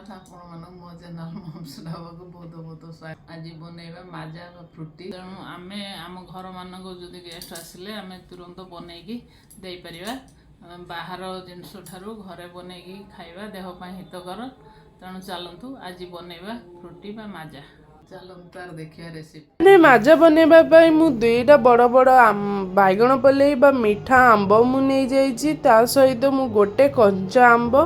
जगन्नाथ आपण मो चैनल ममसुराबाबू बहुत बहुत स्वागत। आज बनैबा माजा फ्रुटी। तेणु आम आम घर मानक जदि गेस्ट आसिले आम तुरंत बनैकी दे परिबा। बाहर जिनस ठारू घरे बनैकी खाइबा देह ପାଇଁ हितकर। तेणु चलतु आज बनैबा फ्रुटी बा माजा। चलतु तार देखिया रेसिपी। माजा बनैबा मु दुईटा बड़ बड़ बैगण पल्लेई बा मीठा आंब मु नहीं जाइछि। ता सहित मु गोटे कंचा आंब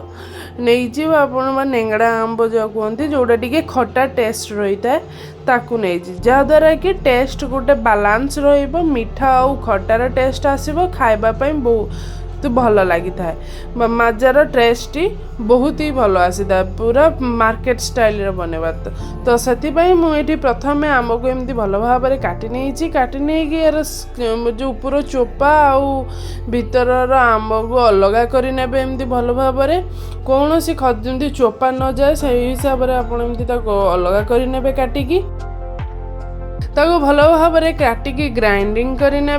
नहीं आपण नेंगड़ा आंब जो कहते जोटा टी खटा टेस्ट रही है ताकू नहीं जहाद्वारा कि टेस्ट गोटे बालांस रही मीठा और खटार टेस्ट आसब खावाई बहुत भल लगी था। माजार टेस्ट बहुत ही भल आसी था पूरा मार्केट स्टाइल बनवा। तो से मुझे प्रथम आम को एमती भल भाव में काटी नहीं यार जो ऊपर चोपा आउ भीतर आम को अलग करने एमती भल भाव में कौन सी जमी चोपा न जाए से हिसाब से आपमती अलग करने काटिकी भल भाव में काटिकी ग्राइंडिंग करने।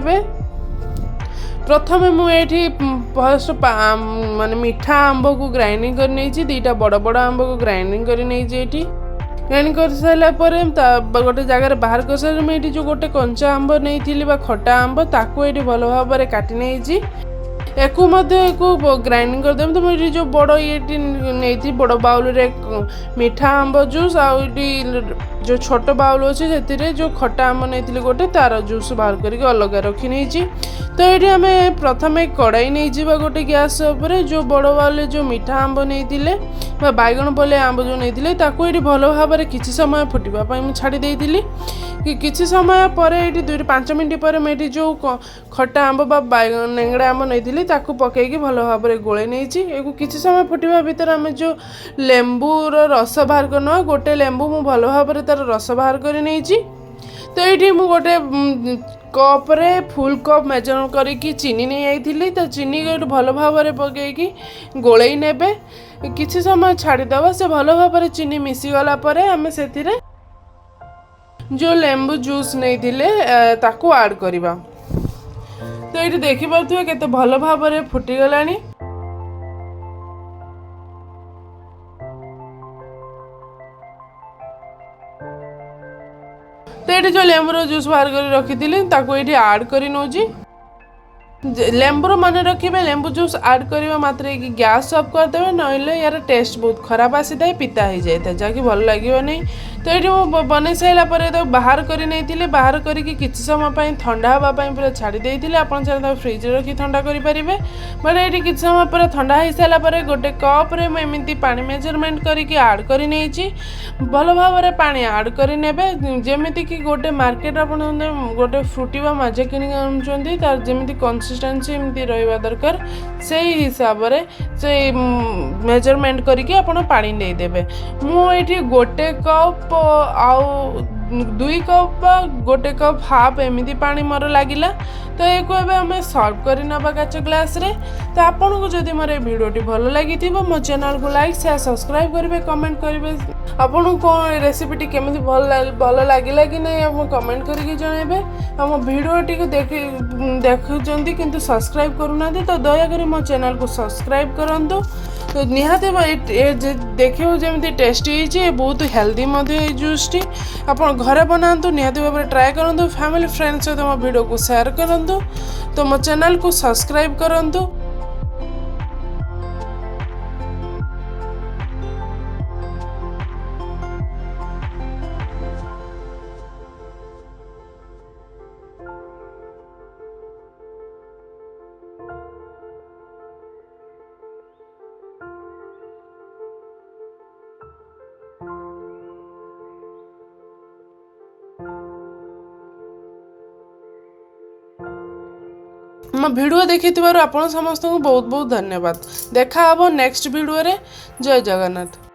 प्रथम मुझे फर्स्ट माने मीठा आंब को ग्राइंडिंग कर नहीं दीटा बड़ बड़ आंब को ग्राइंडिंग कर नहीं ग्राइंडिंग कर सारा गोटे जगार बाहर कर सारे मुझे जो गोटे कंचा आंब नहीं खटा आंब ताकू ये भल भाव में काटी नहीं एकू ग्राइंडिंग करदेम। तो मुझे जो बड़ ये नहीं बड़ बाउल रे मीठा आंब जूस आउटी जो छोट बाउल अच्छे से जो खटा आंब नहीं गोटे तार जूस बाहर करके अलग रखी नहीं। तो ये आम प्रथम कड़ाई नहीं जावा गोटे गैस उपर जो बड़ बाउल जो मीठा आंब नहीं बैगण पल्ले आंब जो नहीं ये भल भाव में किसी समय फुटापी छाड़ी कि किसी समय पर ये 2-5 मिनट पर मुझे जो खटा आंब बैगण नेंगड़ा आंब नहीं पकईकि भल भाव में गोले नहीं किसी समय फुटा भर आम जो लेंबूर रस बाहर करना गोटे लेंबू मु भल भाव में तार रस बाहर कर नहीं। तो ये मु गोटे कप रे फुल कप मेजर करके चीनी नहीं आई तो चीनी गोटे भल भाव में पकईकि गोले नेबे किसी समय छाड़ीदबा से भल भाव में चीनी मिसीगला आम से जो लेंबू जूस नहीं ताकू ऐड करवा। तो ये देखिपे केते भल भाव में फुटीगला। तो ये जो लेंबूर जूस बाहर कर रखी ये ऐड कर नौजी लेंबूर मन रखिए लेंबू जूस ऐड करने मात्र गैस ऑफ करदे ना यार टेस्ट बहुत खराब आसी था पिता हो जाए जहाँकि भल लगे नहीं। तो ये बन सारापर तो बाहर कर नहीं बाहर करके किसी समय ठंडा हाँपाई पूरा छाड़ी देते आप फ्रिज रखी ठंडा करेंगे। बट ये किसी समय पर ठंडा हो सारापर गोटे कप्रे मुझे पा मेजरमेंट करके ऐड कर नहीं भल भाव में पा ऐड करने जमीक गोटे मार्केट आप गोटे फ्रुटी बा माजा किणी आनुंट तार जमी कंसिस्टेंसी एमती रहा दरकार से हिसाब से मेजरमेंट करके आप पानी देदेवे। मुझे गोटे कप आउ 2 कप गोटे कप हाफ एमती पानी मोर लगिला। तो ये आम सर्व कर नवा काच ग्लास रे। तो आपन को जदि मोर वीडियोटी भल लगी मो चैनल को लाइक शेयर सब्सक्राइब करेंगे कमेंट करेंगे आपन कौन रेसिपीटी केमी भल लगे कि नहीं आप कमेंट करके जनइबे। आम वीडियोटी को देखुंत किंतु सब्सक्राइब करूना तो दयाकोरी मो चैनल को सब्सक्राइब करूँ। तो निहाती देखिए जमी टेस्टी है बहुत हेल्दी जूस टी आप घरे बनातु निहाती भाव में ट्राए करूँ फैमिली फ्रेंड्स सहित मो वीडियो को शेयर करूँ। तो मो चैनल को सब्सक्राइब करूँ। मो वीडियो देखि आपण समस्त को बहुत बहुत धन्यवाद। देखा हबो नेक्स्ट वीडियो रे। जय जगन्नाथ।